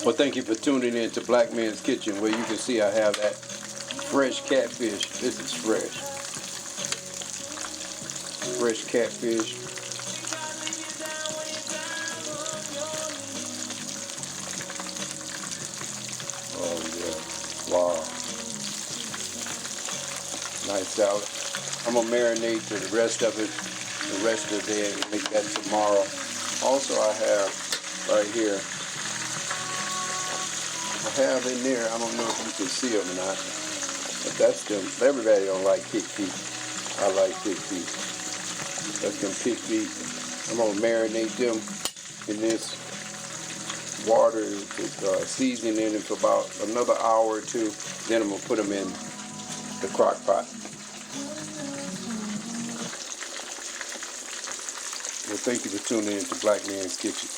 Well, thank you for tuning in to Black Man's Kitchen, where you can see I have that fresh catfish. This is fresh. Fresh catfish. Oh yeah. Wow. Nice salad. I'm gonna marinate to the rest of it, the rest of the day, and make that tomorrow. Also, I have right here. I have in there, I don't know if you can see them or not, but that's them. Everybody don't like pig feet. I like pig feet. That's them pig feet. I'm going to marinate them in this water with seasoning in it for about another hour or two. Then I'm going to put them in the crock pot. Well, thank you for tuning in to Black Man's Kitchen.